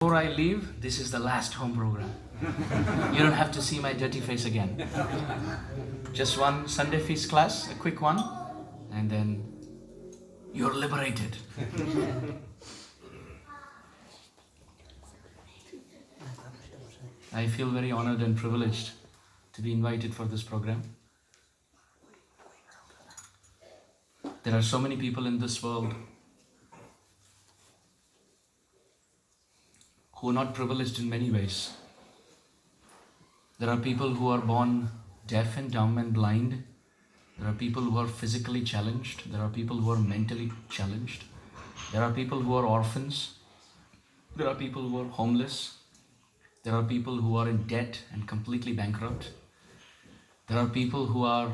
Before I leave, this is the last home program. You don't have to see my dirty face again. Just one Sunday feast class, a quick one, and then you're liberated. I feel very honored and privileged to be invited for this program. There are so many people in this world who are not privileged in many ways. There are people who are born deaf and dumb and blind. There are people who are physically challenged. There are people who are mentally challenged. There are people who are orphans. There are people who are homeless. There are people who are in debt and completely bankrupt. There are people who are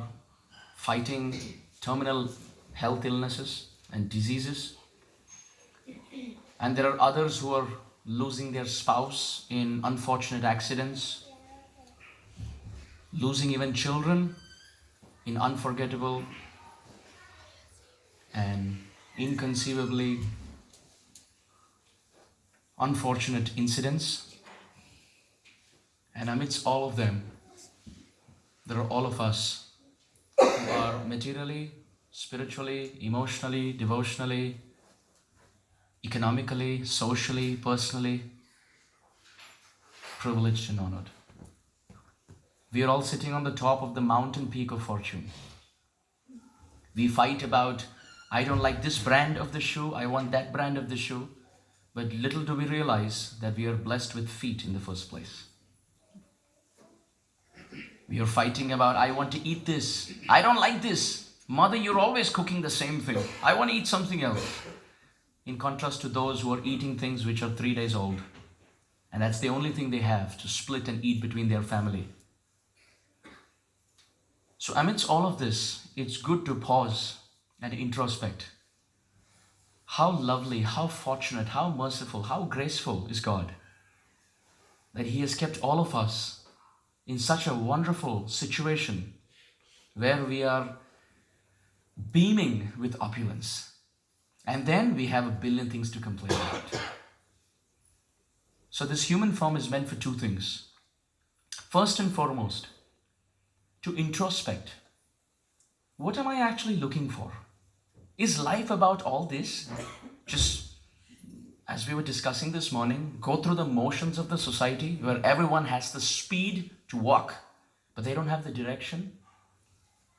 fighting terminal health illnesses and diseases. And there are others who are losing their spouse in unfortunate accidents, losing even children in unforgettable and inconceivably unfortunate incidents. And amidst all of them, there are all of us who are materially, spiritually, emotionally, devotionally, economically, socially, personally privileged and honored. We are all sitting on the top of the mountain peak of fortune. We fight about, I don't like this brand of the shoe, I want that brand of the shoe. But little do we realize that we are blessed with feet in the first place. We are fighting about, I want to eat this, I don't like this. Mother, you're always cooking the same thing. I want to eat something else. In contrast to those who are eating things which are 3 days old. And that's the only thing they have to split and eat between their family. So amidst all of this, it's good to pause and introspect. How lovely, how fortunate, how merciful, how graceful is God that He has kept all of us in such a wonderful situation where we are beaming with opulence. And then we have a billion things to complain about. So this human form is meant for two things. First and foremost, to introspect. What am I actually looking for? Is life about all this? Just, as we were discussing this morning, go through the motions of the society where everyone has the speed to walk, but they don't have the direction.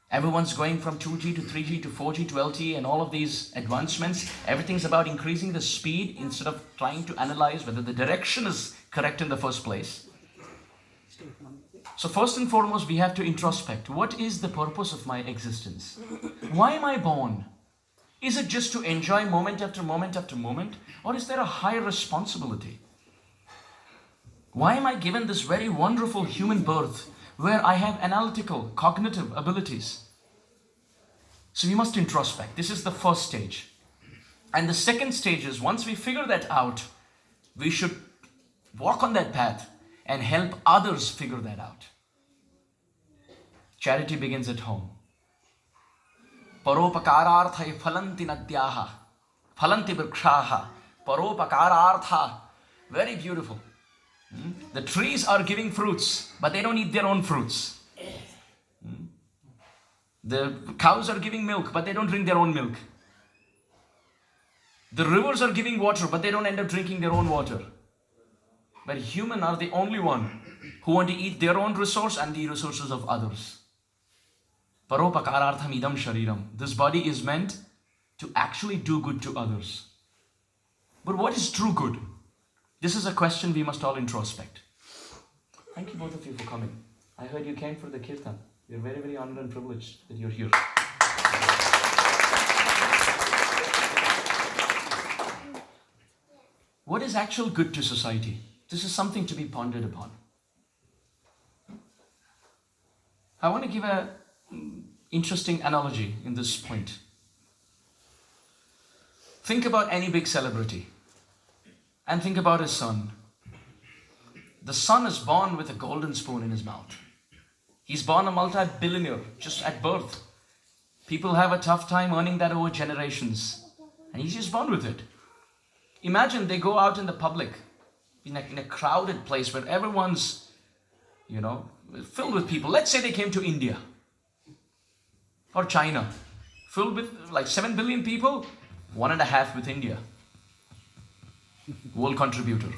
Everyone's going from 2G to 3G to 4G to LTE and all of these advancements. Everything's about increasing the speed instead of trying to analyze whether the direction is correct in the first place. So first and foremost, we have to introspect. What is the purpose of my existence? Why am I born? Is it just to enjoy moment after moment after moment? Or is there a higher responsibility? Why am I given this very wonderful human birth where I have analytical, cognitive abilities? So we must introspect. This is the first stage. And the second stage is, once we figure that out, we should walk on that path and help others figure that out. Charity begins at home. Paropakararthai phalanti nadyaha, phalanti vrikshaha, paropakarartha. Very beautiful. The trees are giving fruits, but they don't eat their own fruits. The cows are giving milk, but they don't drink their own milk. The rivers are giving water, but they don't end up drinking their own water. But humans are the only one who want to eat their own resource and the resources of others. Paropakarartham idam shariram. This body is meant to actually do good to others. But what is true good? This is a question we must all introspect. Thank you both of you for coming. I heard you came for the kirtan. We're very, very honored and privileged that you're here. What is actual good to society? This is something to be pondered upon. I want to give an interesting analogy in this point. Think about any big celebrity and think about his son. The son is born with a golden spoon in his mouth. He's born a multi-billionaire just at birth. People have a tough time earning that over generations. And he's just born with it. Imagine they go out in the public in a crowded place where everyone's, filled with people. Let's say they came to India or China, filled with like 7 billion people, 1.5 with India. World contributor.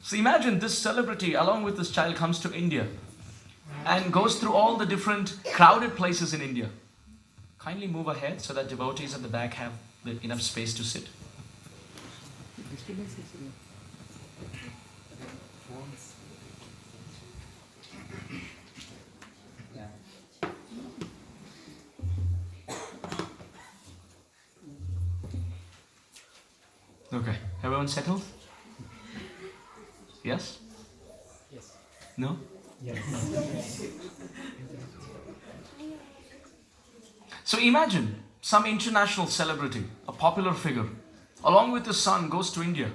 So imagine this celebrity along with this child comes to India and goes through all the different crowded places in India. Kindly move ahead so that devotees at the back have enough space to sit. Okay, everyone settled? Yes? Yes. No? Yes. So imagine some international celebrity, a popular figure, along with his son goes to India.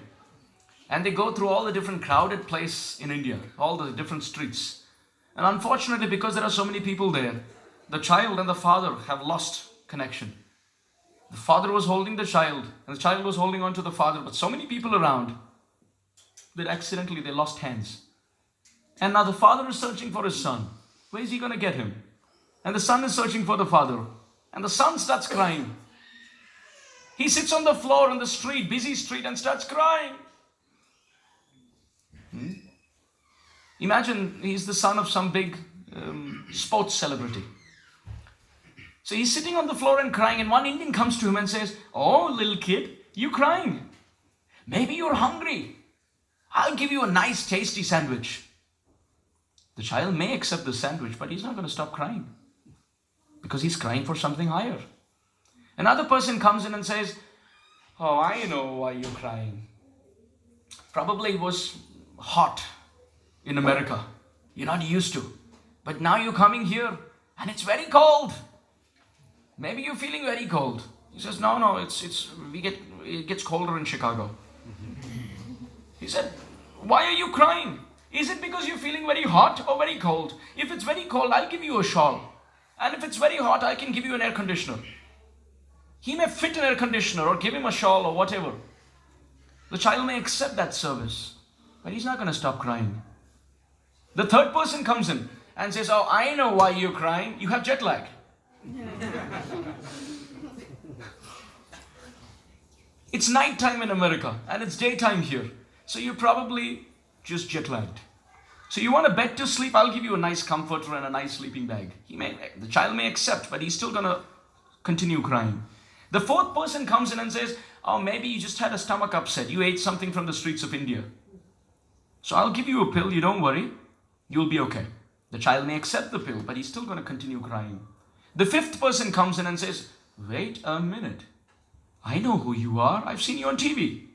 And they go through all the different crowded places in India, all the different streets. And unfortunately, because there are so many people there, the child and the father have lost connection. The father was holding the child, and the child was holding on to the father, but so many people around that accidentally they lost hands. And now the father is searching for his son. Where is he going to get him? And the son is searching for the father. And the son starts crying. He sits on the floor on the street, busy street, and starts crying. Imagine he's the son of some big sports celebrity. So he's sitting on the floor and crying, and one Indian comes to him and says, "Oh, little kid, you crying? Maybe you're hungry. I'll give you a nice tasty sandwich." The child may accept the sandwich, but he's not going to stop crying because he's crying for something higher. Another person comes in and says, "Oh, I know why you're crying. Probably it was hot in America. You're not used to. But now you're coming here and it's very cold. Maybe you're feeling very cold." He says, No, it gets colder in Chicago." He said, "Why are you crying? Is it because you're feeling very hot or very cold? If it's very cold, I'll give you a shawl. And if it's very hot, I can give you an air conditioner." He may fit an air conditioner or give him a shawl or whatever. The child may accept that service, but he's not going to stop crying. The third person comes in and says, "Oh, I know why you're crying. You have jet lag." It's nighttime in America and it's daytime here. So you're probably just jet lagged. So you want a bed to sleep? I'll give you a nice comforter and a nice sleeping bag. The child may accept, but he's still going to continue crying. The fourth person comes in and says, "Oh, maybe you just had a stomach upset. You ate something from the streets of India. So I'll give you a pill. You don't worry. You'll be okay." The child may accept the pill, but he's still going to continue crying. The fifth person comes in and says, "Wait a minute. I know who you are. I've seen you on TV.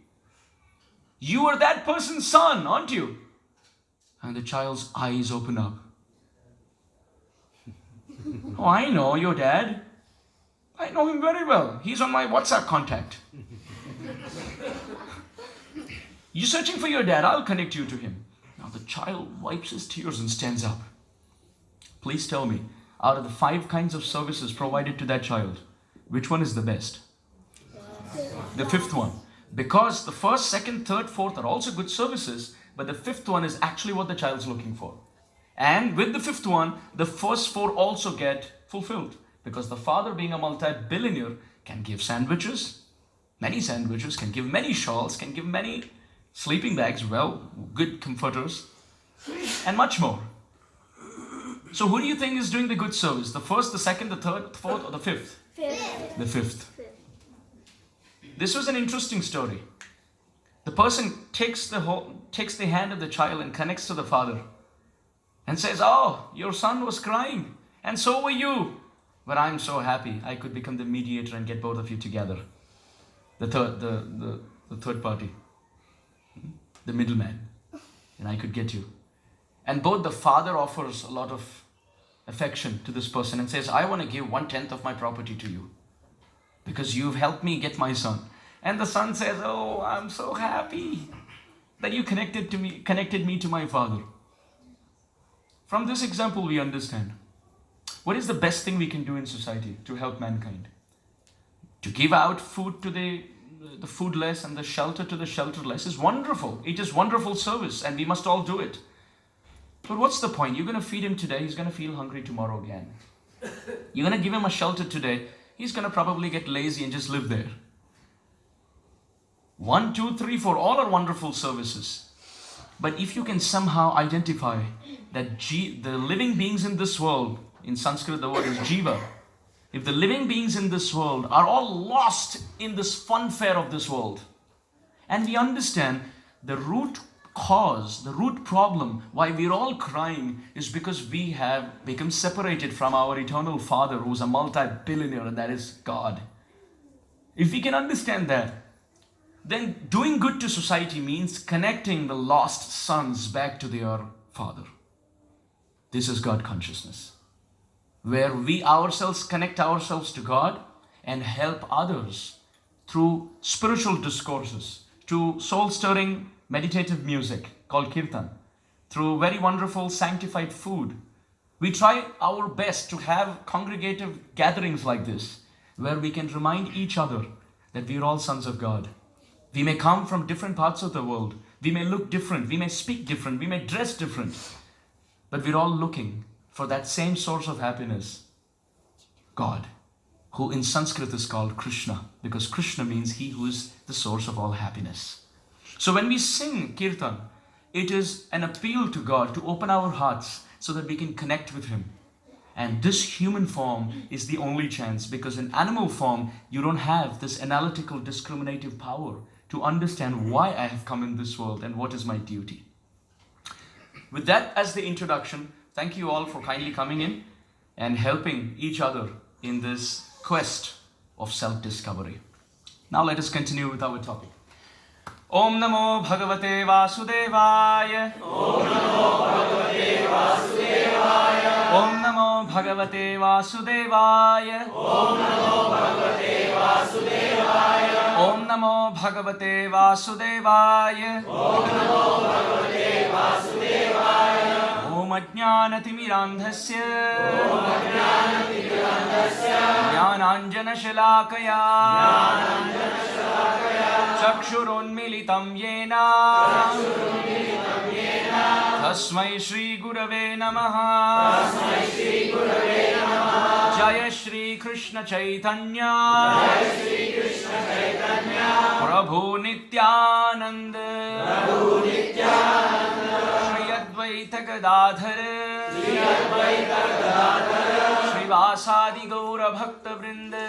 You are that person's son, aren't you?" And the child's eyes open up. "Oh, I know your dad. I know him very well. He's on my WhatsApp contact. You're searching for your dad. I'll connect you to him." Now the child wipes his tears and stands up. Please tell me, out of the 5 kinds of services provided to that child, which one is the best? The fifth one. Because the first, second, third, fourth are also good services, but the fifth one is actually what the child's looking for. And with the fifth one, the first 4 also get fulfilled. Because the father, being a multi-billionaire, can give sandwiches, many sandwiches, can give many shawls, can give many sleeping bags, good comforters, and much more. So who do you think is doing the good service? The first, the second, the third, the fourth, or the fifth? Fifth. The fifth. This was an interesting story. The person takes the hand of the child and connects to the father and says, "Oh, your son was crying, and so were you. But I'm so happy I could become the mediator and get both of you together." The third party, the middleman, and I could get you. And both the father offers a lot of affection to this person and says, "I want to give 1/10 of my property to you because you've helped me get my son." And the son says, "Oh, I'm so happy that you connected me to my father." From this example, we understand what is the best thing we can do in society to help mankind. To give out food to the the foodless and the shelter to the shelterless is wonderful. It is wonderful service and we must all do it. But what's the point? You're going to feed him today, he's going to feel hungry tomorrow again. You're going to give him a shelter today, he's going to probably get lazy and just live there. 1, 2, 3, 4, all are wonderful services. But if you can somehow identify that the living beings in this world, in Sanskrit the word is jiva, if the living beings in this world are all lost in this funfair of this world, and we understand the root cause, the root problem why we're all crying is because we have become separated from our eternal Father who's a multi-billionaire, and that is God. If we can understand that, then doing good to society means connecting the lost sons back to their Father. This is God consciousness, where we ourselves connect ourselves to God and help others through spiritual discourses, through soul-stirring meditative music called kirtan, through very wonderful sanctified food. We try our best to have congregative gatherings like this, where we can remind each other that we are all sons of God. We may come from different parts of the world. We may look different. We may speak different. We may dress different. But we're all looking for that same source of happiness, God, who in Sanskrit is called Krishna, because Krishna means he who is the source of all happiness. So when we sing kirtan, it is an appeal to God to open our hearts so that we can connect with him. And this human form is the only chance, because in animal form, you don't have this analytical discriminative power to understand why I have come in this world and what is my duty. With that as the introduction, thank you all for kindly coming in and helping each other in this quest of self-discovery. Now let us continue with our topic. Om Namo Bhagavate Vasudevaya. Om Namo Bhagavate Vasudevaya. Om Namo Bhagavate Vasudevaya. Om Namo Bhagavate Vasudevaya. Om Namo Bhagavate Vasudevaya. Om Namo Bhagavate Vasudevaya. Om Ajnanatimidandhasya. Om Ajnanatimidandhasya. Jnananjana Shalakaya. Chakshurunmilitam yena. Tasmai Shri Gurave Namaha. Jaya Shri Krishna Chaitanya. Prabhu Nityananda. Shri Advaita Gadadhara. Shri Vasadi Gaura Bhakta Vrinda.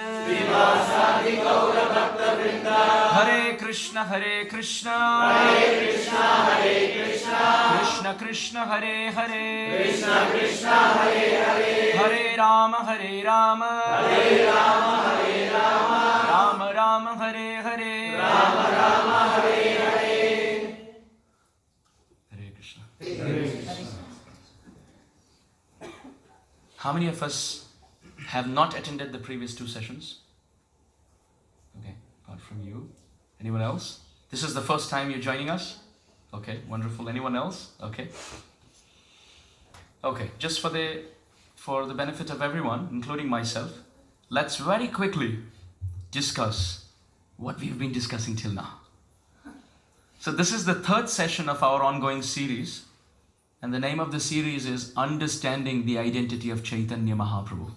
Hare Krishna, Hare Krishna, Krishna Krishna, Hare Hare, Hare Rama, Hare Rama, Rama Rama, Hare Hare, Hare Krishna. How many of us have not attended the previous 2 sessions? Okay, apart from you. Anyone else? This is the first time you're joining us? Okay, wonderful. Anyone else? Okay. Okay, just for the benefit of everyone, including myself, let's very quickly discuss what we've been discussing till now. So this is the 3rd session of our ongoing series, and the name of the series is Understanding the Identity of Chaitanya Mahaprabhu.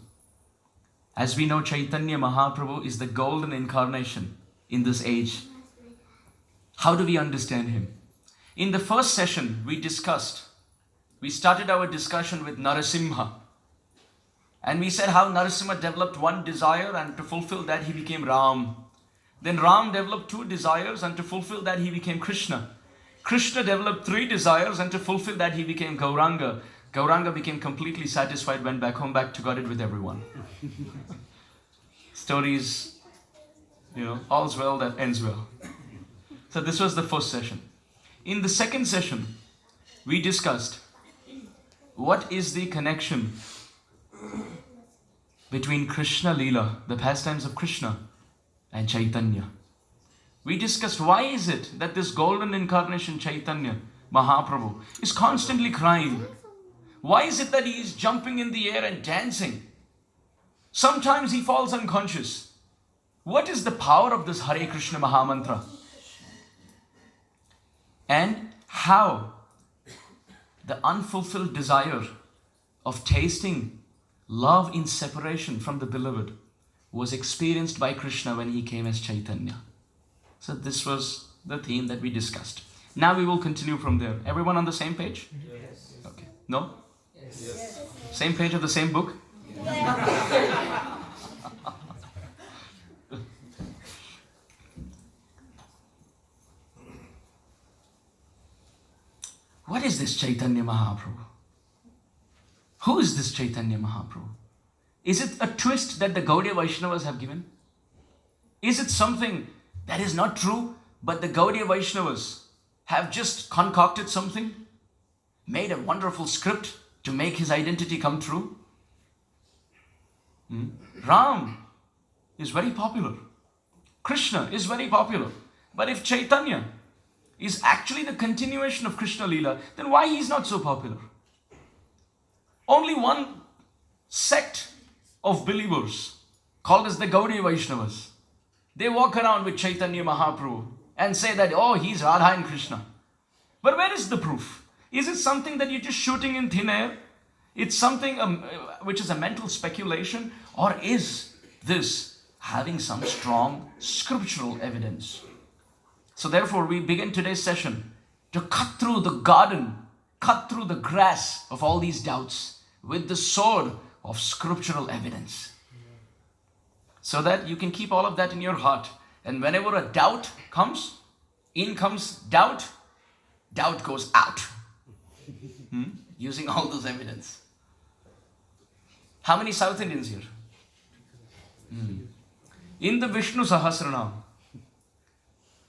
As we know, Chaitanya Mahaprabhu is the golden incarnation in this age. How do we understand him? In the first session, we started our discussion with Narasimha. And we said how Narasimha developed one desire, and to fulfill that he became Ram. Then Ram developed 2 desires, and to fulfill that he became Krishna. Krishna developed 3 desires, and to fulfill that he became Gauranga. Gauranga became completely satisfied, went back home, back to got it with everyone. Stories, all's well that ends well. So this was the first session. In the second session, we discussed what is the connection between Krishna Lila, the pastimes of Krishna, and Chaitanya. We discussed why is it that this golden incarnation Chaitanya, Mahaprabhu, is constantly crying. Why is it that he is jumping in the air and dancing? Sometimes he falls unconscious. What is the power of this Hare Krishna Mahamantra? And how the unfulfilled desire of tasting love in separation from the beloved was experienced by Krishna when he came as Chaitanya. So this was the theme that we discussed. Now we will continue from there. Everyone on the same page? Yes. Okay. No? Yes. Same page of the same book? What is this Chaitanya Mahaprabhu? Who is this Chaitanya Mahaprabhu? Is it a twist that the Gaudiya Vaishnavas have given? Is it something that is not true, but the Gaudiya Vaishnavas have just concocted something, made a wonderful script to make his identity come true? Ram is very popular. Krishna is very popular. But if Chaitanya is actually the continuation of Krishna Lila, then why he is not so popular? Only one sect of believers, called as the Gaudiya Vaishnavas, they walk around with Chaitanya Mahaprabhu and say that, oh, he's Radha and Krishna. But where is the proof? Is it something that you're just shooting in thin air? It's something which is a mental speculation? Or is this having some strong scriptural evidence? So therefore, we begin today's session to cut through the garden, cut through the grass of all these doubts with the sword of scriptural evidence. So that you can keep all of that in your heart. And whenever a doubt comes, in comes doubt, doubt goes out. Using all those evidence. How many South Indians here? In the Vishnu Sahasranam,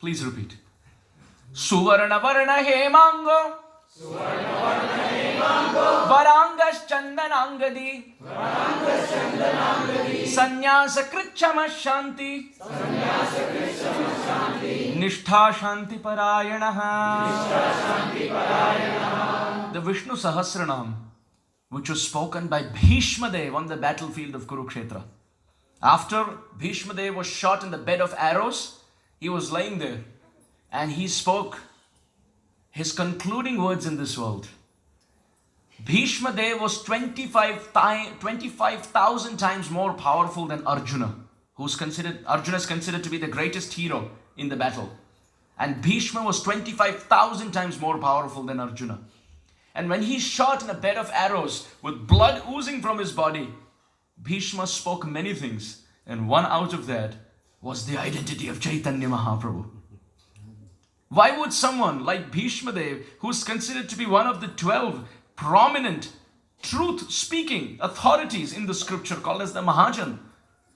please repeat. Suvarna Varna Hemango Varangas Chandanangadi Sannyasa Krichama Shanti Nishtha Shanti Parayanaha. The Vishnu Sahasranam, which was spoken by Bhishma Dev on the battlefield of Kurukshetra. After Bhishma Dev was shot in the bed of arrows, he was laying there and he spoke his concluding words in this world. Bhishma Dev was 25,000 times more powerful than Arjuna, Arjuna is considered to be the greatest hero in the battle. And Bhishma was 25,000 times more powerful than Arjuna. And when he shot in a bed of arrows with blood oozing from his body, Bhishma spoke many things, and one out of that was the identity of Chaitanya Mahaprabhu. Why would someone like Bhishma Dev, who's considered to be one of the 12 prominent truth-speaking authorities in the scripture called as the Mahajan,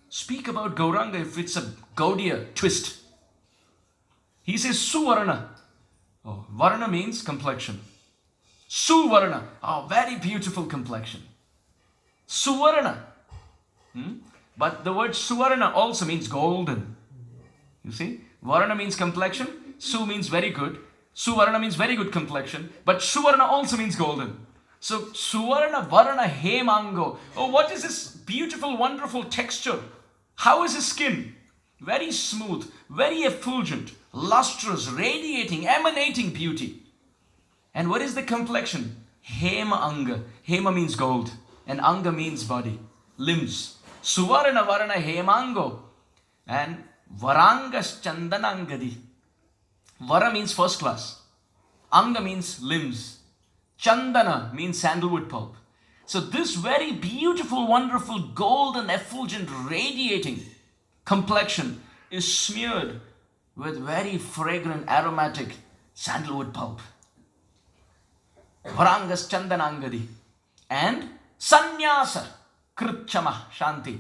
speak about Gauranga if it's a Gaudiya twist? He says Suvarna. Oh, Varna means complexion. Suvarna, oh, very beautiful complexion. Suvarna. But the word Suvarna also means golden. You see, Varna means complexion, Su means very good, Suvarna means very good complexion, but Suvarna also means golden. So Suvarna Varna Hemango. Oh, what is this beautiful, wonderful texture? How is his skin? Very smooth, very effulgent, lustrous, radiating, emanating beauty. And what is the complexion? Hema Anga. Hema means gold, and Anga means body, limbs. Suvarna Varna Hemango. And Varangas Chandanangadi. Vara means first class. Anga means limbs. Chandana means sandalwood pulp. So this very beautiful, wonderful, golden, effulgent, radiating complexion is smeared with very fragrant, aromatic sandalwood pulp. Varangas Chandanangadi. And Sannyasa Kritchama Shanti.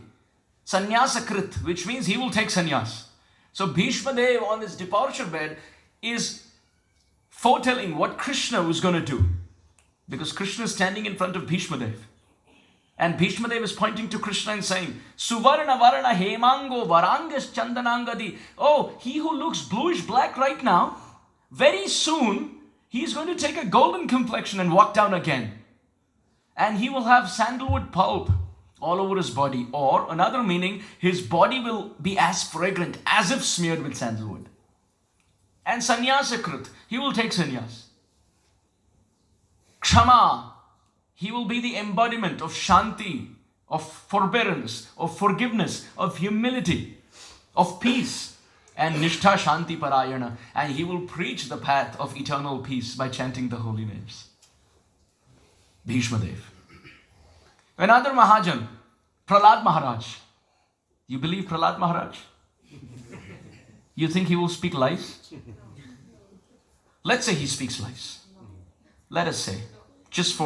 Sannyasa Krit, which means he will take sannyas. So Bhishma Dev on his departure bed is foretelling what Krishna was going to do. Because Krishna is standing in front of Bhishma Dev. And Bhishma Dev is pointing to Krishna and saying, Suvarna Varna Hemango Varangas Chandanangadi. Oh, he who looks bluish black right now, very soon he's going to take a golden complexion and walk down again. And he will have sandalwood pulp. all over his body. Or another meaning, his body will be as fragrant as if smeared with sandalwood. And sannyasakrit, he will take sannyas. Kshama, he will be the embodiment of shanti, of forbearance, of forgiveness, of humility, of peace. And nishtha shanti parayana, and he will preach the path of eternal peace by chanting the holy names. Bhishma Dev. Another Mahajan, Prahlad Maharaj. You believe Prahlad Maharaj? You think he will speak lies? Let's say he speaks lies. Let us say, just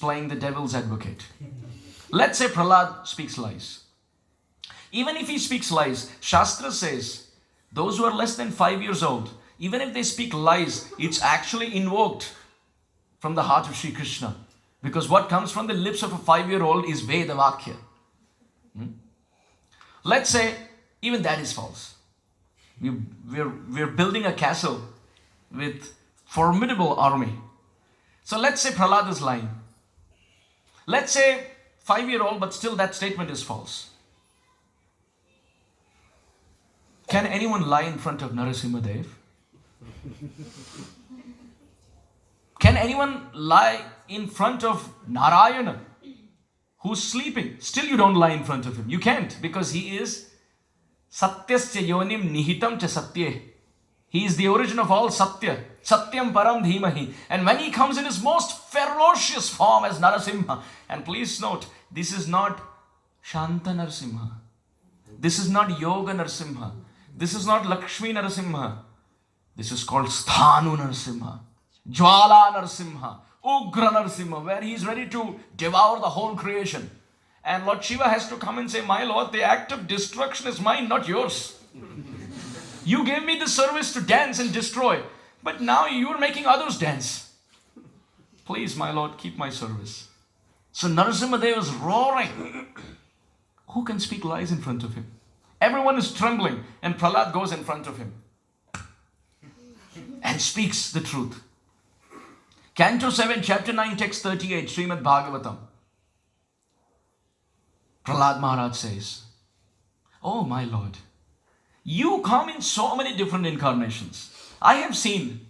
playing the devil's advocate. Let's say Prahlad speaks lies. Even if he speaks lies, Shastra says, those who are less than 5 years old, even if they speak lies, it's actually invoked from the heart of Sri Krishna. Because what comes from the lips of a 5-year-old is Veda Vakya. Let's say even that is false. We're building a castle with formidable army. So let's say Prahlad is lying. Let's say 5-year-old, but still that statement is false. Can anyone lie in front of Narasimha Dev? Can anyone lie in front of Narayana, who's sleeping? Still you don't lie in front of him. You can't, because he is Satyasya yonim nihitam cha satye. He is the origin of all Satya. Satyam param dhimahi. And when he comes in his most ferocious form as Narasimha, and please note, this is not Shanta Narasimha. This is not Yoga Narasimha. This is not Lakshmi Narasimha. This is called Sthanu Narasimha, Jwala Narasimha, Ugra Narasimha, where he is ready to devour the whole creation. And Lord Shiva has to come and say, my Lord, the act of destruction is mine, not yours. You gave me the service to dance and destroy, but now you are making others dance. Please, my Lord, keep my service. So Narasimha Deva is roaring. Who can speak lies in front of him? Everyone is trembling, and Prahlad goes in front of him and speaks the truth. Canto 7, chapter 9, text 38, Srimad Bhagavatam. Prahlad Maharaj says, oh my Lord, you come in so many different incarnations. I have seen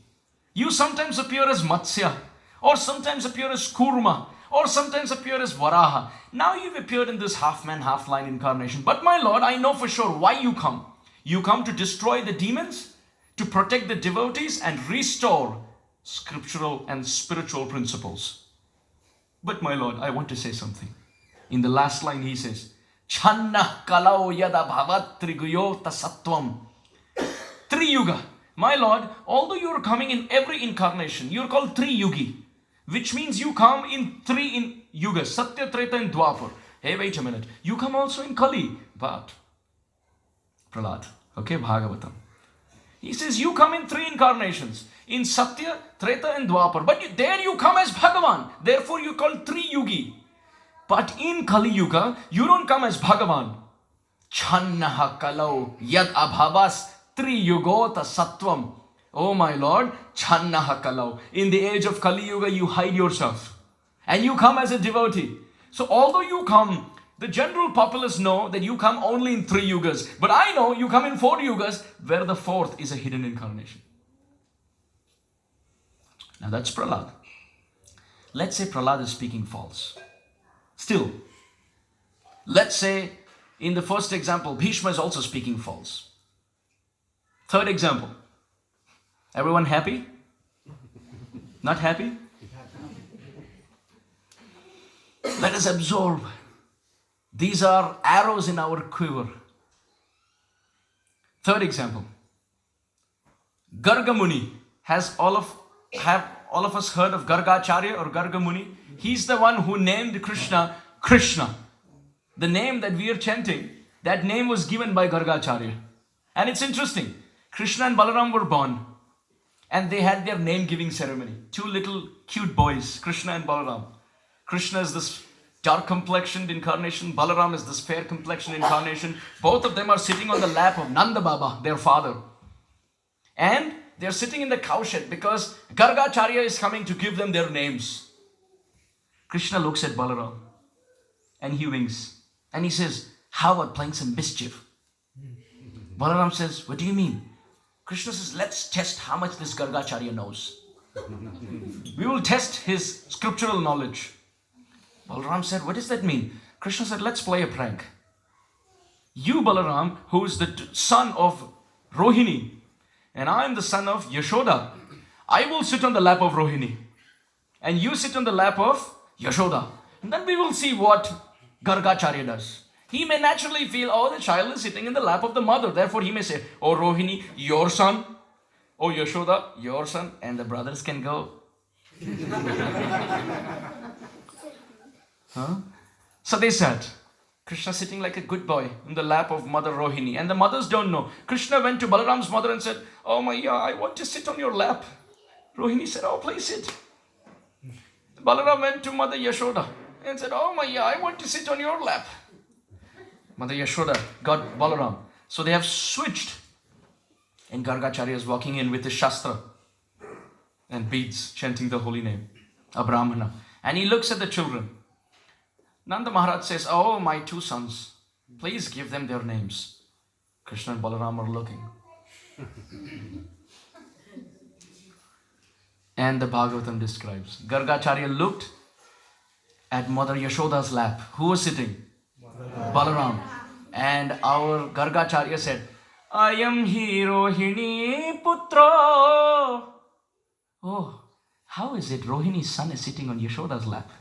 you sometimes appear as Matsya, or sometimes appear as Kurma, or sometimes appear as Varaha. Now you've appeared in this half-man, half-lion incarnation. But my Lord, I know for sure why you come. You come to destroy the demons, to protect the devotees, and restore scriptural and spiritual principles. But my Lord, I want to say something. In the last line he says, Channa kalau yada bhavat triguyota sattvam. Triyuga. My Lord, although you are coming in every incarnation, you are called Triyugi, which means you come in 3 yugas, Satya, Treta and Dwapar. Hey, wait a minute. You come also in Kali. But, Prahlad, okay, Bhagavatam. He says you come in 3 incarnations, in Satya, Treta and Dwapar. But there you come as Bhagavan. Therefore you call Triyugi. But in Kali Yuga, you don't come as Bhagavan. Channaha kalau yad abhavas triyugota sattvam. Oh my Lord, Channaha kalau. In the age of Kali Yuga, you hide yourself. And you come as a devotee. So although you come, the general populace know that you come only in 3 yugas. But I know you come in 4 yugas, where the 4th is a hidden incarnation. Now that's Prahlad. Let's say Prahlad is speaking false. Still, let's say in the first example, Bhishma is also speaking false. Third example. Everyone happy? Not happy? Let us absorb. These are arrows in our quiver. Third example. Garga Muni. Have all of us heard of Gargacharya or Garga Muni? He's the one who named Krishna, Krishna. The name that we are chanting, that name was given by Gargacharya. And it's interesting. Krishna and Balaram were born. And they had their name-giving ceremony. 2 little cute boys, Krishna and Balaram. Krishna is this dark-complexioned incarnation. Balaram is this fair-complexioned incarnation. Both of them are sitting on the lap of Nanda Baba, their father. And they're sitting in the cowshed because Gargacharya is coming to give them their names. Krishna looks at Balaram and he winks. And he says, how about playing some mischief? Balaram says, what do you mean? Krishna says, let's test how much this Gargacharya knows. We will test his scriptural knowledge. Balaram said, what does that mean? Krishna said, let's play a prank. You, Balaram, who is the son of Rohini, and I am the son of Yashoda. I will sit on the lap of Rohini, and you sit on the lap of Yashoda. And then we will see what Gargacharya does. He may naturally feel, oh, the child is sitting in the lap of the mother. Therefore, he may say, oh, Rohini, your son. Oh, Yashoda, your son. And the brothers can go. Huh? So they sat. Krishna sitting like a good boy in the lap of Mother Rohini. And the mothers don't know. Krishna went to Balaram's mother and said, oh, Maya, I want to sit on your lap. Rohini said, oh, please sit. Balaram went to Mother Yashoda and said, oh, Maya, I want to sit on your lap. Mother Yashoda got Balaram. So they have switched. And Gargacharya is walking in with his shastra and beads, chanting the holy name, a Brahmana. And he looks at the children. Nanda Maharaj says, oh, my two sons, please give them their names. Krishna and Balaram are looking. And the Bhagavatam describes, Gargacharya looked at Mother Yashoda's lap. Who was sitting? Balaram. And our Gargacharya said, Ayam hi Rohini putro. Oh, how is it Rohini's son is sitting on Yashoda's lap?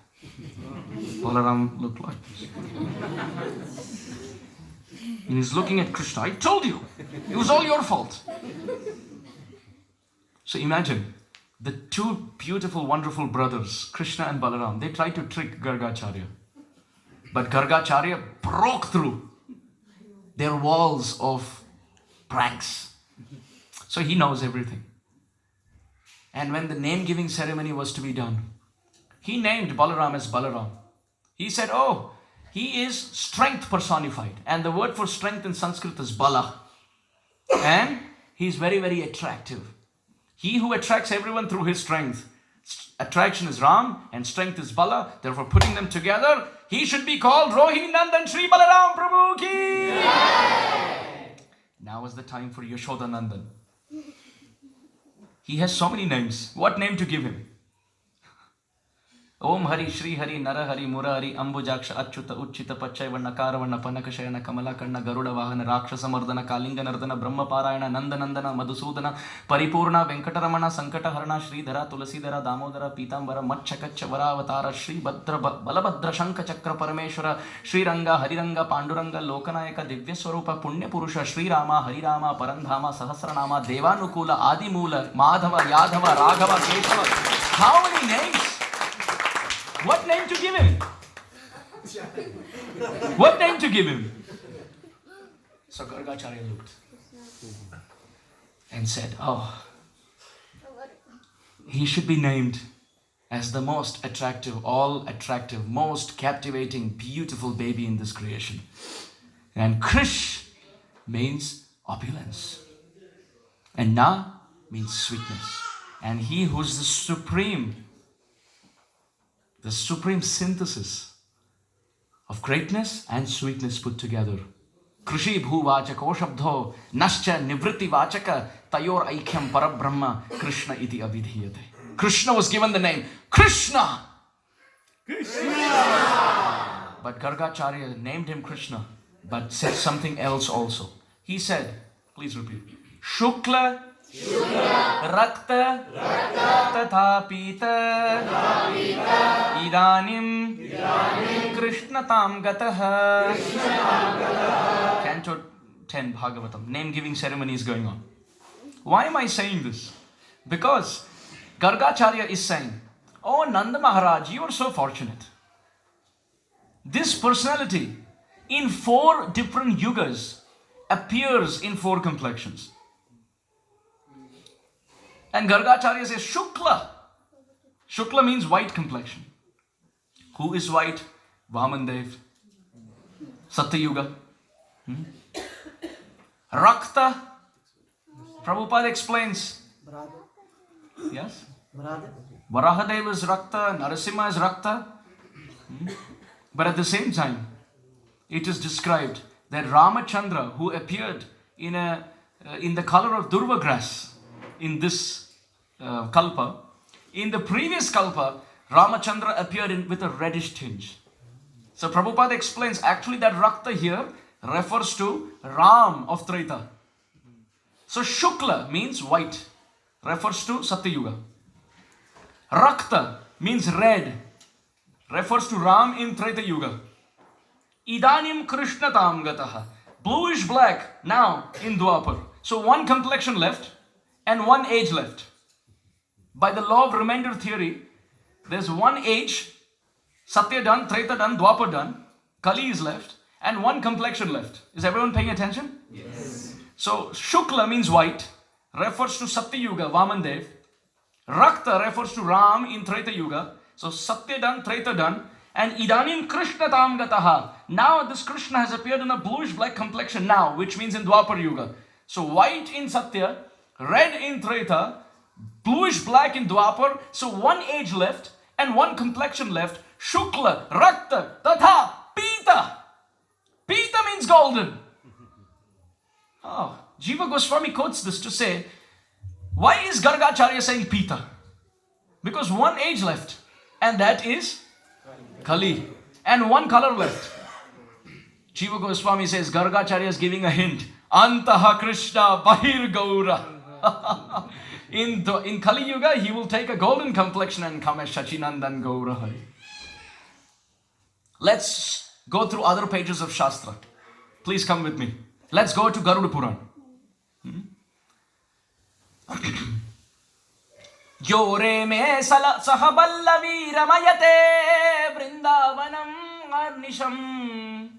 Balaram looked like this. And he's looking at Krishna. I told you, it was all your fault. So imagine, the two beautiful, wonderful brothers, Krishna and Balaram, they tried to trick Gargacharya. But Gargacharya broke through their walls of pranks. So he knows everything. And when the name-giving ceremony was to be done, he named Balaram as Balaram. He said, oh, he is strength personified. And the word for strength in Sanskrit is Bala. And he is very, very attractive. He who attracts everyone through his strength. Attraction is Ram and strength is Bala. Therefore, putting them together, he should be called Rohini Nandan Shri Balaram Prabhu Ki. Yay! Now is the time for Yashoda Nandan. He has so many names. What name to give him? Om Hari Shri Hari Nara Hari Murari Ambujaksha Achyuta Uchchita Pachaivanna Karavanna Panakashayana Kamalakanna Garuda Vahana Rakshasa Mardana Kalinga Nardana Brahma Parayana Nandanandana Madhusudana Paripurna Venkataramana Sankata Harana Sridhara Tulasidhara Damodara Pitambara Matchakacha Varavatara Shri Bhadra Balabhadra Shanka Chakra Parameshwara Shri Ranga Hariranga Panduranga Lokanayaka Divya Swarupa Punya Purusha Shri Rama Harirama Parandhama Sahasranama Devanukula Adimula Madhava Yadhava Raghava Keshava. How many names? What name to give him? What name to give him? So Gargacharya looked and said, oh, he should be named as the most attractive, all attractive, most captivating, beautiful baby in this creation. And Krish means opulence. And Na means sweetness. And he who's the supreme synthesis of greatness and sweetness put together. Krishi bhu vachaka oshabdho nascha nivritti vachaka tayor aikyam parabrahma Krishna iti avidhiyate. Krishna was given the name Krishna. Krishna. But Gargacharya named him Krishna, but said something else also. He said, please repeat, Shukla Rakta Tatha Pita Idanim Krishna Tam Gataha. Canto 10 Bhagavatam. Name-giving ceremony is going on. Why am I saying this? Because Gargacharya is saying, oh Nanda Maharaj, you are so fortunate. This personality in 4 different yugas appears in 4 complexions. And Gargacharya says, Shukla. Shukla means white complexion. Who is white? Vamandev. Satyuga. Rakta. Prabhupada explains. Yes? Varahadev is Rakta. Narasimha is Rakta. But at the same time, it is described that Ramachandra, who appeared in the color of durva grass in this kalpa, in the previous kalpa, Ramachandra appeared with a reddish tinge. So Prabhupada explains actually that Rakta here refers to Ram of Treta. So Shukla means white, refers to Satyuga. Rakta means red, refers to Ram in Treta Yuga. Idanim Krishnatam Gataha, bluish black now in Dwapar. So one complexion left and one age left. By the law of remainder theory, there's one age, Satya done, Treta done, Dwapar done, Kali is left, and one complexion left. Is everyone paying attention? Yes. So Shukla means white, refers to Satya Yuga, Vamandev. Rakta refers to Ram in Treta Yuga. So Satya done, Treta done, and Idanim Krishna Tam Gataha. Now this Krishna has appeared in a bluish black complexion now, which means in Dwapar Yuga. So white in Satya, red in Treta, bluish black in Dwapar. So one age left and one complexion left. Shukla, Rakta, Tatha, Pita. Pita means golden. Oh, Jiva Goswami quotes this to say, why is Gargacharya saying Pita? Because one age left, and that is Kali, and one color left. Jiva Goswami says Gargacharya is giving a hint. Antaha Krishna Bahir Gaura. In Kali Yuga, he will take a golden complexion and come as Shachinandan Gaura Hari. Let's go through other pages of Shastra. Please come with me. Let's go to Garuda Puran. Yore me sahaballavi ramayate vrindavanam arnisham.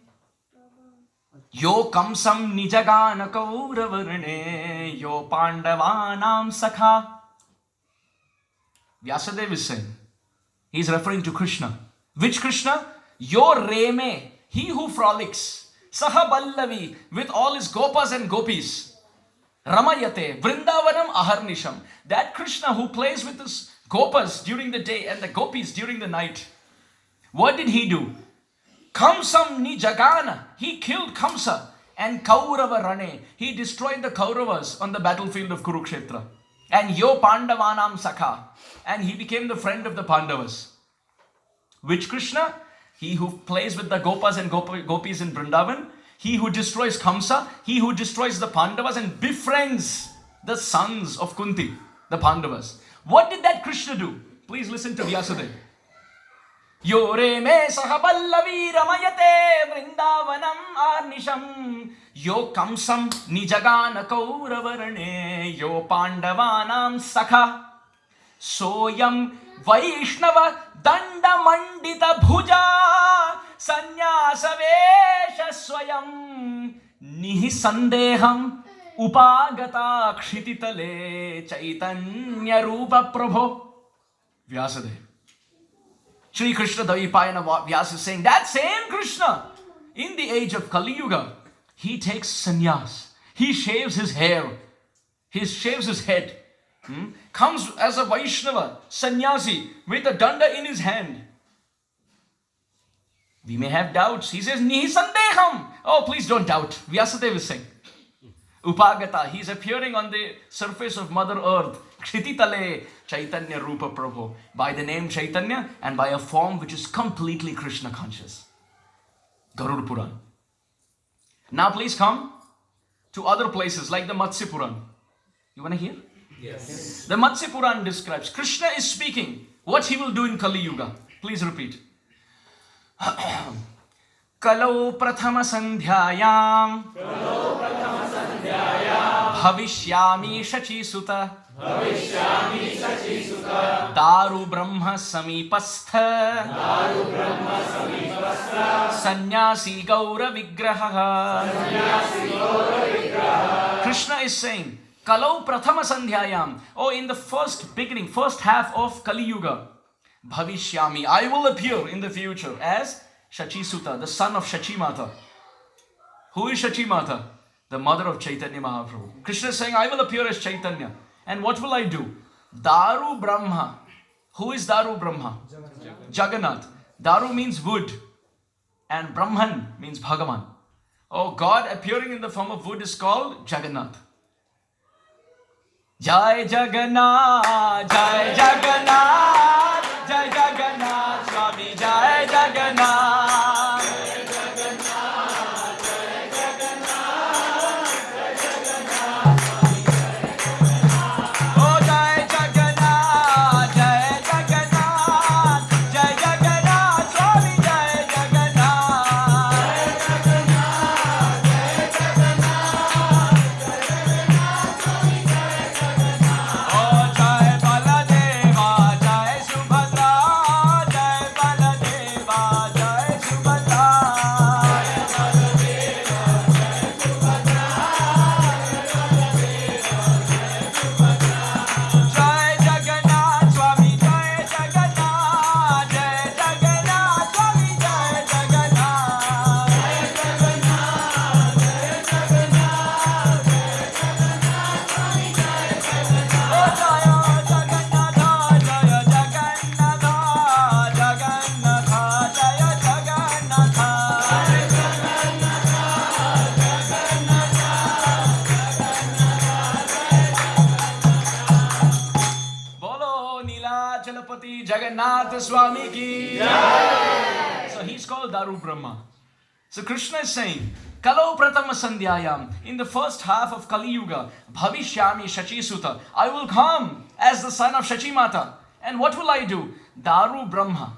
Yo kamsam nijagana kauravarane yo pandavanam sakha. Vyasadeva is saying, he is referring to Krishna. Which Krishna? Yo reme, he who frolics. Sahaballavi, with all his gopas and gopis. Ramayate, Vrindavanam Aharnisham. That Krishna who plays with his gopas during the day and the gopis during the night. What did he do? Kamsam ni jagana. He killed Kamsa and Kaurava Rane. He destroyed the Kauravas on the battlefield of Kurukshetra. And Yo Pandavanam Sakha. And he became the friend of the Pandavas. Which Krishna? He who plays with the gopas and gopis in Vrindavan. He who destroys Kamsa. He who destroys the Pandavas and befriends the sons of Kunti, the Pandavas. What did that Krishna do? Please listen to Vyasadeva. Yore me sahaballavi ramayate vrindavanam arnisham. Yo kamsam nijagana kauravarane yo pandavanam sakha. Soyam Vaishnava danda mandita bhuja sanyasavesha swayam nihi sandeham upagata kshititale chaitanya rupa prabho. Vyasadeva. Shri Krishna Dvaipayana Vyasa is saying that same Krishna in the age of Kali Yuga, he takes sannyas. He shaves his hair. He shaves his head. Comes as a Vaishnava, sannyasi, with a danda in his hand. We may have doubts. He says, Nihi sandeham. Oh, please don't doubt. Vyasadeva is saying. Upagata, he is appearing on the surface of Mother Earth. Kshititale Chaitanya Rupa Prabhu. By the name Chaitanya and by a form which is completely Krishna conscious. Garuda Puran. Now please come to other places like the Matsya Puran. You want to hear? Yes. The Matsya Puran describes Krishna is speaking what he will do in Kali Yuga. Please repeat. Kalau prathama sandhyayam bhavishyami shachi suta daru brahma samipastha sannyasi gaura vigraha. Krishna is saying, Kalau prathama sandhyayam. Oh, in the first beginning, first half of Kali Yuga, bhavishyami, I will appear in the future as Shachi Suta, the son of Shachi Mata. Who is Shachi Mata? The mother of Chaitanya Mahaprabhu. Krishna is saying, I will appear as Chaitanya. And what will I do? Daru Brahma. Who is Daru Brahma? Jagannath. Daru means wood and Brahman means Bhagavan. Oh, God appearing in the form of wood is called Jagannath. Jai Jagannath, Jai Jagannath, Jai Jagannath, Swami Jai Jagannath. Oh, Jai Jagannath, Jai Jagannath, Jai Jagannath, Swami Jai Jagannath. Oh, Jai Baladeva, Jai Subhadra, Jai Baladeva, Jai Subhadra. Jai Jagannath, Swami Jai Jagannath, Jai Jagannath, Swami Jai Jagannath. Oh, Jaya Jagannatha, Jaya Jagannatha, Jagannatha, Jaya Jagannatha. Bolo Nilachalapati Jagannath Swami ki. So he's called Daru Brahma. So Krishna is saying, Kalo Pratama Sandhyayam, in the first half of Kali Yuga, Bhavishyami Shachi Suta, I will come as the son of Shachi Mata. And what will I do? Daru Brahma,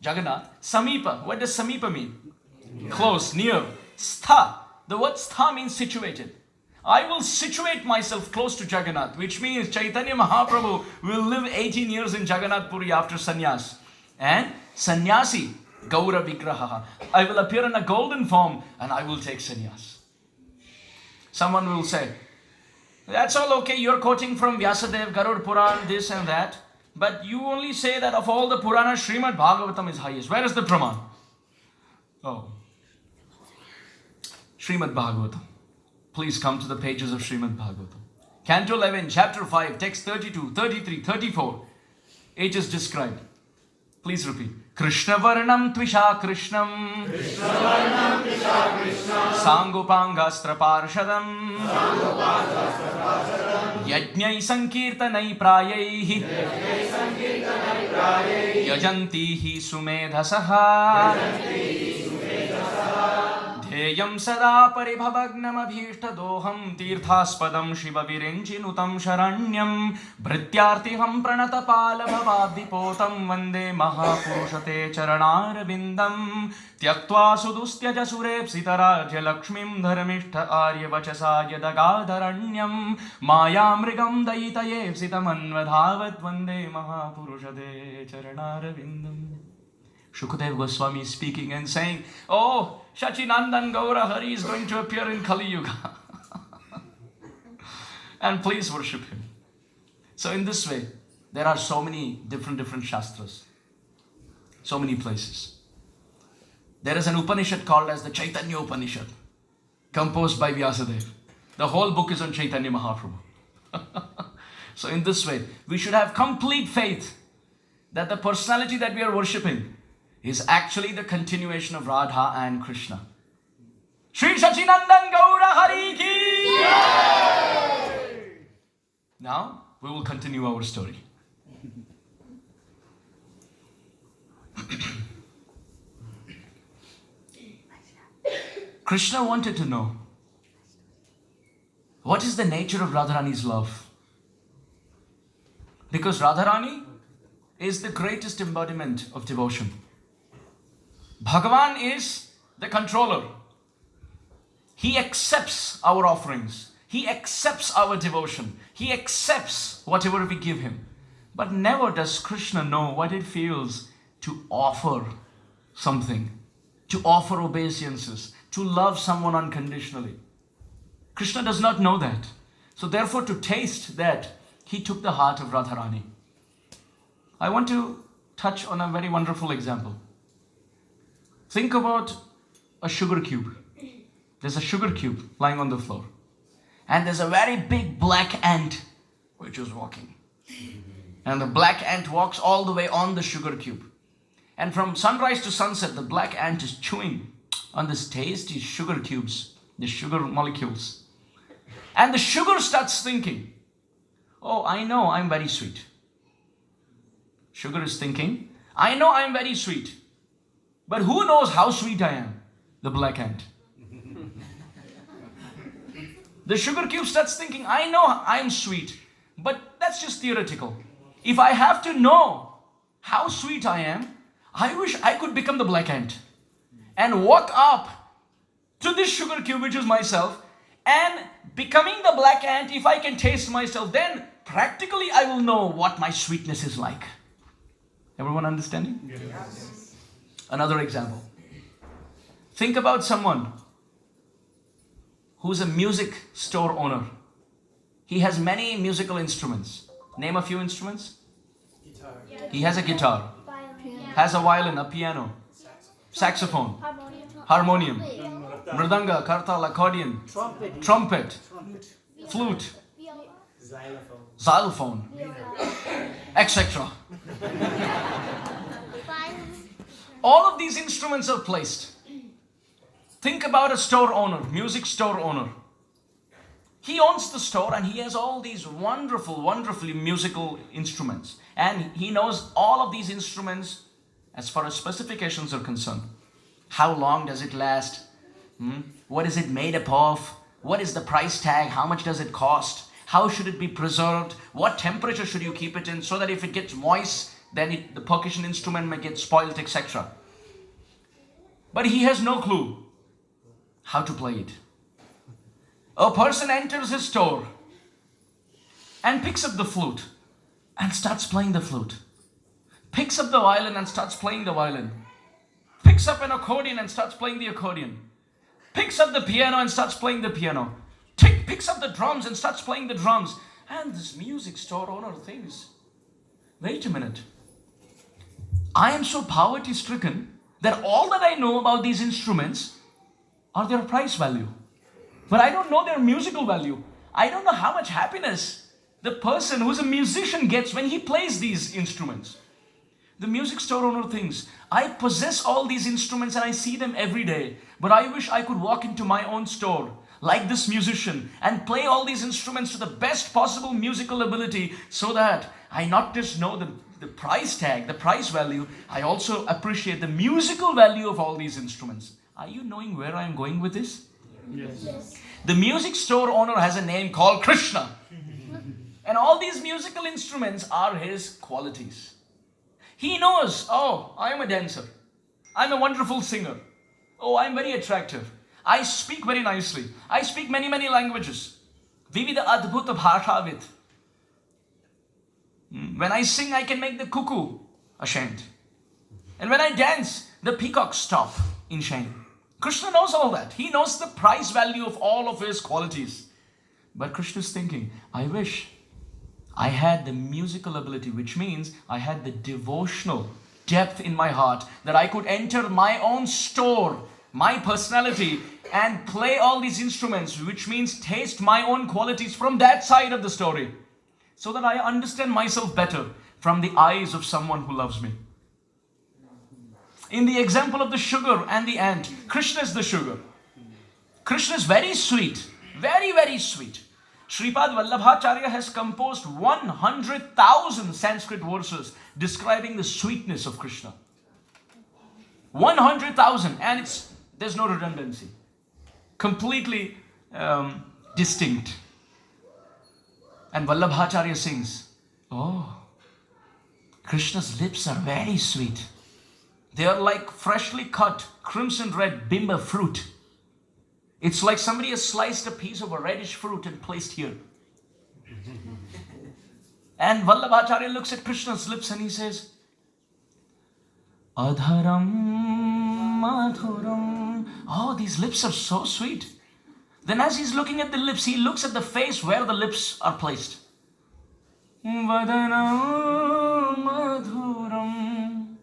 Jagannath, Samipa. What does Samipa mean? Close, near. Stha, the word stha means situated. I will situate myself close to Jagannath, which means Chaitanya Mahaprabhu will live 18 years in Jagannath Puri after sannyas. And sannyasi, Gaura Vigraha. I will appear in a golden form and I will take sannyas. Someone will say, that's all okay, you're quoting from Vyasadev, Garud Puran, this and that. But you only say that of all the Puranas, Srimad Bhagavatam is highest. Where is the Praman? Oh. Srimad Bhagavatam. Please come to the pages of Srimad Bhagavatam. Canto 11, chapter 5, text 32, 33, 34. It is described. Please repeat. Krishna Varnam Tvisha Krishnam Sangopangastra Parshadam Yajnai Sankirtanai Prayaihi Yajantihi Sumedhasaha Dheyam Sada Paribhavagnamabhishtadoham Tirthaspadam Shiva Virinchinutam Sharanyam Bhrityartiham Pranatapala Bhavabdipotam Vande Mahapurushate Charanarvindam Tyaktva Sudustyaja Surepsitarajya Lakshmim Dharmishtha Aryavachasa Yadagadharanyam Mayamrigam Daitayevsitamanvadhavat Vande Mahapurushate Charanarvindam. Shukadev Goswami is speaking and saying, oh, Shachinandan Gaura Hari is going to appear in Kali Yuga. And please worship him. So in this way, there are so many different Shastras. So many places. There is an Upanishad called as the Chaitanya Upanishad, composed by Vyasadev. The whole book is on Chaitanya Mahaprabhu. So in this way, we should have complete faith that the personality that we are worshipping is actually the continuation of Radha and Krishna. Shri Shachinandan Gaura Hari ki! Now, we will continue our story. Krishna wanted to know, what is the nature of Radharani's love? Because Radharani is the greatest embodiment of devotion. Bhagavan is the controller. He accepts our offerings. He accepts our devotion. He accepts whatever we give him. But never does Krishna know what it feels to offer something, to offer obeisances, to love someone unconditionally. Krishna does not know that. So therefore, to taste that, he took the heart of Radharani. I want to touch on a very wonderful example. Think about a sugar cube. There's a sugar cube lying on the floor. And there's a very big black ant which is walking. And the black ant walks all the way on the sugar cube. And from sunrise to sunset, the black ant is chewing on this tasty sugar cubes, the sugar molecules. And the sugar starts thinking, oh, I know I'm very sweet. Sugar is thinking, I know I'm very sweet. But who knows how sweet I am? The black ant. The sugar cube starts thinking, I know I'm sweet. But that's just theoretical. If I have to know how sweet I am, I wish I could become the black ant and walk up to this sugar cube, which is myself, and becoming the black ant, if I can taste myself, then practically I will know what my sweetness is like. Everyone understanding? Yes. Another example. Think about someone who's a music store owner. He has many musical instruments. Name a few instruments. Guitar. He has a guitar, Violin. has a violin, a piano, saxophone, Harmonium. harmonium, mridanga, kartal, accordion, trumpet, flute, xylophone, etc. All of these instruments are placed. Think about a store owner, music store owner. He owns the store and he has all these wonderfully musical instruments. And he knows all of these instruments as far as specifications are concerned. How long does it last? What is it made up of? What is the price tag? How much does it cost? How should it be preserved? What temperature should you keep it in so that if it gets moist, then the percussion instrument may get spoiled, etc. But he has no clue how to play it. A person enters his store and picks up the flute and starts playing the flute. Picks up the violin and starts playing the violin. Picks up an accordion and starts playing the accordion. Picks up the piano and starts playing the piano. Picks up the drums and starts playing the drums. And this music store owner thinks, wait a minute. I am so poverty stricken that all that I know about these instruments are their price value. But I don't know their musical value. I don't know how much happiness the person who's a musician gets when he plays these instruments. The music store owner thinks, I possess all these instruments and I see them every day. But I wish I could walk into my own store like this musician and play all these instruments to the best possible musical ability so that I not just know the price tag, the price value, I also appreciate the musical value of all these instruments. Are you knowing where I am going with this? Yes. The music store owner has a name called Krishna. And all these musical instruments are his qualities. He knows, oh, I am a dancer. I'm a wonderful singer. Oh, I'm very attractive. I speak very nicely. I speak many languages. Vivida adbhuta bhashavit. When I sing, I can make the cuckoo ashamed. And when I dance, the peacocks stop in shame. Krishna knows all that. He knows the price value of all of his qualities. But Krishna is thinking, I wish I had the musical ability, which means I had the devotional depth in my heart that I could enter my own store, my personality, and play all these instruments, which means taste my own qualities from that side of the story, so that I understand myself better from the eyes of someone who loves me. In the example of the sugar and the ant, Krishna is the sugar. Krishna is very sweet, very sweet. Sripad Vallabhacharya has composed 100,000 Sanskrit verses describing the sweetness of Krishna. 100,000, and there's no redundancy. Completely distinct. And Vallabhacharya sings, oh, Krishna's lips are very sweet. They are like freshly cut crimson red bimba fruit. It's like somebody has sliced a piece of a reddish fruit and placed here. And Vallabhacharya looks at Krishna's lips and he says, Adharam madhuram. Oh, these lips are so sweet. Then as he's looking at the lips, he looks at the face where the lips are placed. Vadanam madhuram.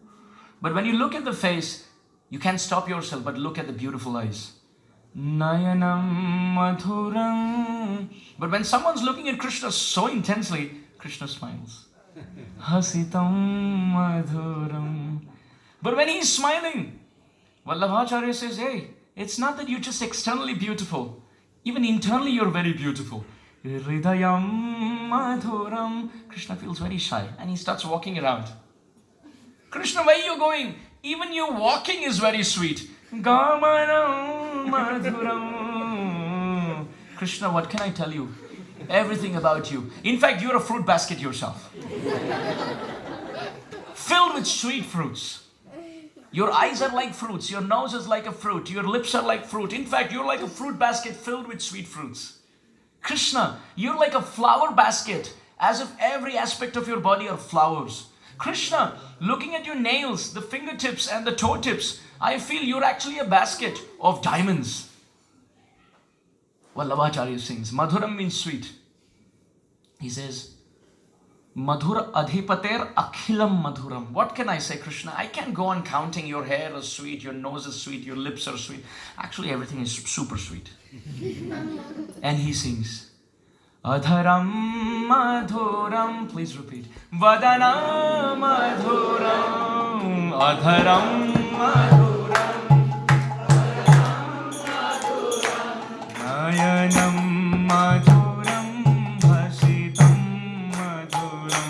But when you look at the face, you can't stop yourself but look at the beautiful eyes. Nayanam madhuram. But when someone's looking at Krishna so intensely, Krishna smiles. Hasitam madhuram. But when he's smiling, Vallabhacharya says, hey, it's not that you're just externally beautiful. Even internally, you're very beautiful. Hridayam madhuram. Krishna feels very shy and he starts walking around. Krishna, where are you going? Even you walking is very sweet. Gamanam madhuram. Krishna, what can I tell you? Everything about you. In fact, you're a fruit basket yourself. Filled with sweet fruits. Your eyes are like fruits. Your nose is like a fruit. Your lips are like fruit. In fact, you're like a fruit basket filled with sweet fruits. Krishna, you're like a flower basket, as if every aspect of your body are flowers. Krishna, looking at your nails, the fingertips and the toe tips, I feel you're actually a basket of diamonds. Vallabhacharya sings, Madhuram means sweet. He says, Madhura adhipater akhilam madhuram. What can I say, Krishna? I can't go on counting. Your hair is sweet, your nose is sweet, your lips are sweet. Actually, everything is super sweet. And he sings, Adharam madhuram. Please repeat. Vadana madhuram. Adharam madhuram. Nayanam madhuram. Hasitam madhuram.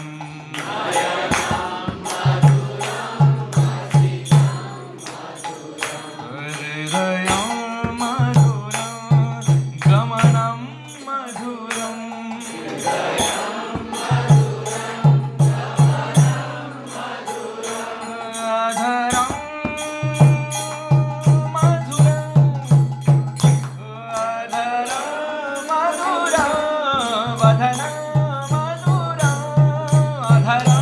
Hridayam madhuram. Gamanam madhuram. Adharam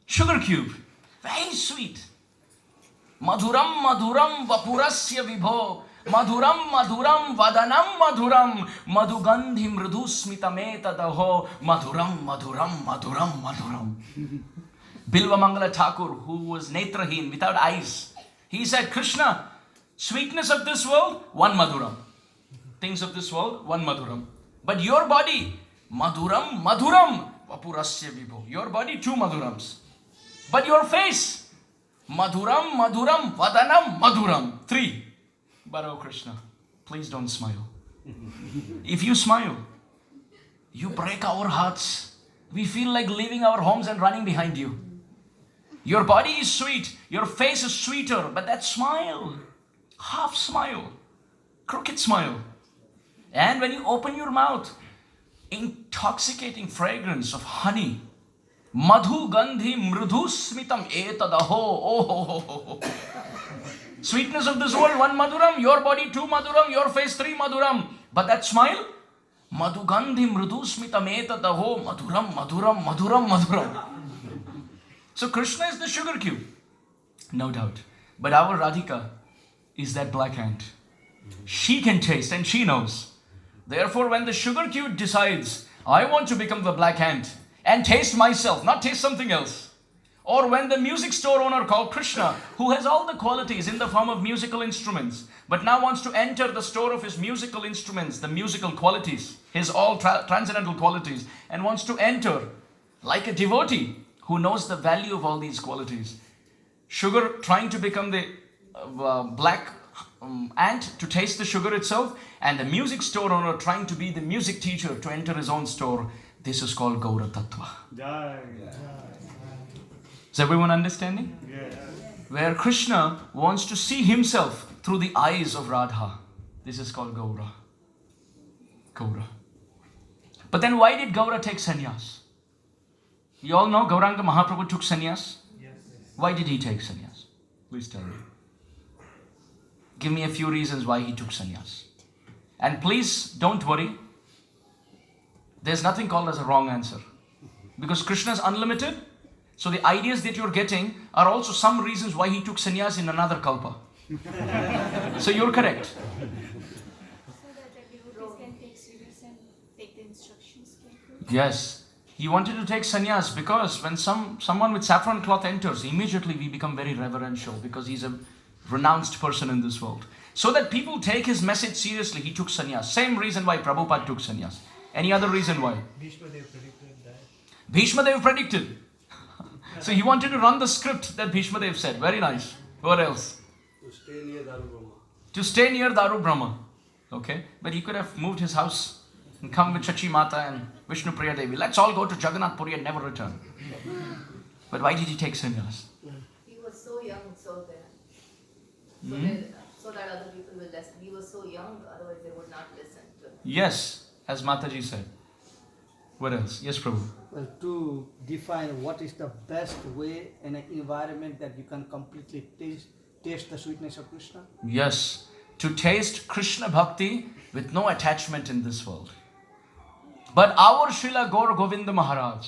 sugar cube. Very sweet. Madhuram madhuram vapurasya vibho. Madhuram madhuram vadanam madhuram. Madhugandhi mridhu smitame tadaho. Madhuram madhuram madhuram madhuram. Bilva Mangala Thakur, who was netrahin, without eyes, he said, Krishna, sweetness of this world, one madhuram. Things of this world, one madhuram. But your body, madhuram, madhuram, vapurasya vibho. Your body, two madhurams. But your face, madhuram, madhuram, vadanam, madhuram. Three. But oh Krishna, please don't smile. If you smile, you break our hearts. We feel like leaving our homes and running behind you. Your body is sweet, your face is sweeter, but that smile, half smile, crooked smile. And when you open your mouth, intoxicating fragrance of honey, madhu gandhi mridhu smitam etadaho. Oh. Sweetness of this world, one madhuram, your body, two madhuram, your face, three madhuram. But that smile, madhu gandhi mridhu smitam etadaho, madhuram, madhuram, madhuram, madhuram. So Krishna is the sugar cube, no doubt. But our Radhika is that black ant. She can taste and she knows. Therefore, when the sugar cube decides, I want to become the black ant and taste myself, not taste something else. Or when the music store owner called Krishna, who has all the qualities in the form of musical instruments, but now wants to enter the store of his musical instruments, the musical qualities, his all transcendental qualities, and wants to enter like a devotee who knows the value of all these qualities. Sugar trying to become the black ant to taste the sugar itself, and the music store owner trying to be the music teacher to enter his own store. This is called Gaura Tattva. Is everyone understanding? Yes. Where Krishna wants to see himself through the eyes of Radha. This is called Gaura. Gaura. But then why did Gaura take sannyas? You all know Gauranga Mahaprabhu took sannyas? Yes. Why did he take sannyas? Please tell me. Give me a few reasons why he took sannyas. And please don't worry. There's nothing called as a wrong answer. Because Krishna is unlimited. So the ideas that you're getting are also some reasons why he took sannyas in another kalpa. So you're correct. So that the devotees can take serious and take the instructions carefully. Yes. He wanted to take sannyas because when someone with saffron cloth enters, immediately we become very reverential because he's a renounced person in this world. So that people take his message seriously, he took sannyas. Same reason why Prabhupada took sannyas. Any other reason why? Bhishma Dev predicted that. Bhishma Dev predicted. So he wanted to run the script that Bhishma Dev said. Very nice. What else? To stay near Daru Brahma. To stay near Daru Brahma. Okay. But he could have moved his house and come with Chachi Mata and Vishnu Priya Devi. Let's all go to Jagannath Puri and never return. But why did he take sannyas? He was so young, so that other people will listen. He was so young, otherwise they would not listen to him. Yes, as Mataji said. What else? Yes, Prabhu. Well, to define what is the best way in an environment that you can completely taste the sweetness of Krishna? Yes, to taste Krishna Bhakti with no attachment in this world. But our Srila Gaura Govinda Maharaj,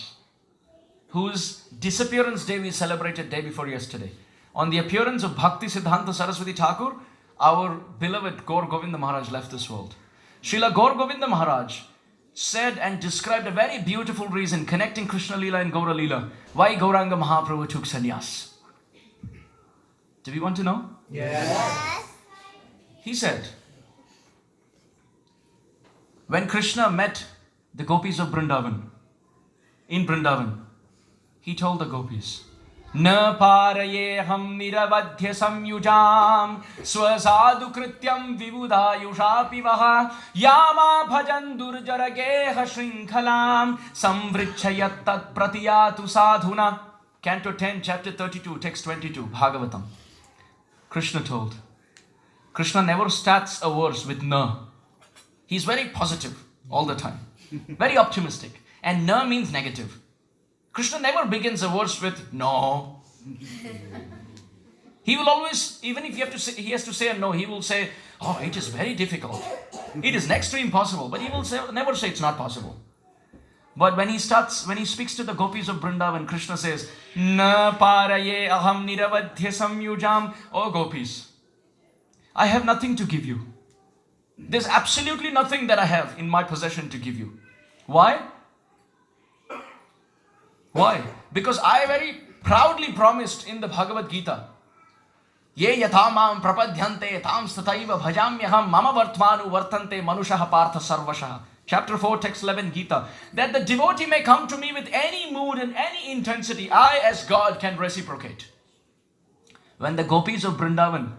whose disappearance day we celebrated day before yesterday, on the appearance of Bhakti Siddhanta Saraswati Thakur, our beloved Gaura Govinda Maharaj left this world. Srila Gaura Govinda Maharaj said and described a very beautiful reason connecting Krishna Lila and Gaura Lila, why Gauranga Mahaprabhu took sannyas. Do we want to know? Yes. He said, when Krishna met the gopis of Vrindavan, in Vrindavan, he told the gopis, Na parayeham niravadhya samyujam swasadu krityam vibudayushapi vaha yama bhajan durjarageha shrinkhalam samvrichayat tat pratiyatu sadhuna. Canto 10, chapter 32, text 22, Bhagavatam. Krishna told. Krishna never starts a verse with na. He's very positive all the time. Very optimistic. And na means negative. Krishna never begins a verse with no. He will always, even if he has to say a no, he will say, oh, it is very difficult. It is next to impossible. But he will never say it's not possible. But when he speaks to the gopis of Vrindavan, Krishna says, Na paraye aham niravadhya samyujam. Oh gopis, I have nothing to give you. There's absolutely nothing that I have in my possession to give you. Why? Why? Because I very proudly promised in the Bhagavad Gita, Ye yatamam prapadyante tam stataiva bhajamyaham mama vartmanu vartante manushaha partha sarvashaha. Chapter 4, text 11 Gita. That the devotee may come to me with any mood and any intensity, I as God can reciprocate. When the gopis of Vrindavan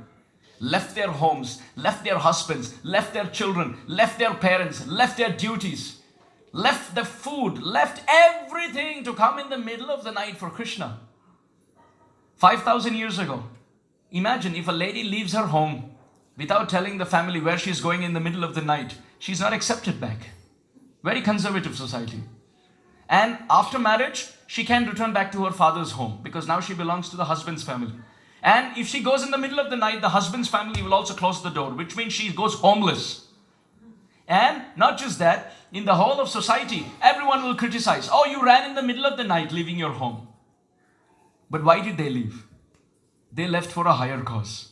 left their homes, left their husbands, left their children, left their parents, left their duties, left the food, left everything to come in the middle of the night for Krishna. 5,000 years ago, imagine if a lady leaves her home without telling the family where she's going in the middle of the night, she's not accepted back. Very conservative society. And after marriage, she can return back to her father's home because now she belongs to the husband's family. And if she goes in the middle of the night, the husband's family will also close the door, which means she goes homeless. And not just that, in the whole of society, everyone will criticize, oh, you ran in the middle of the night leaving your home. But why did they leave? They left for a higher cause.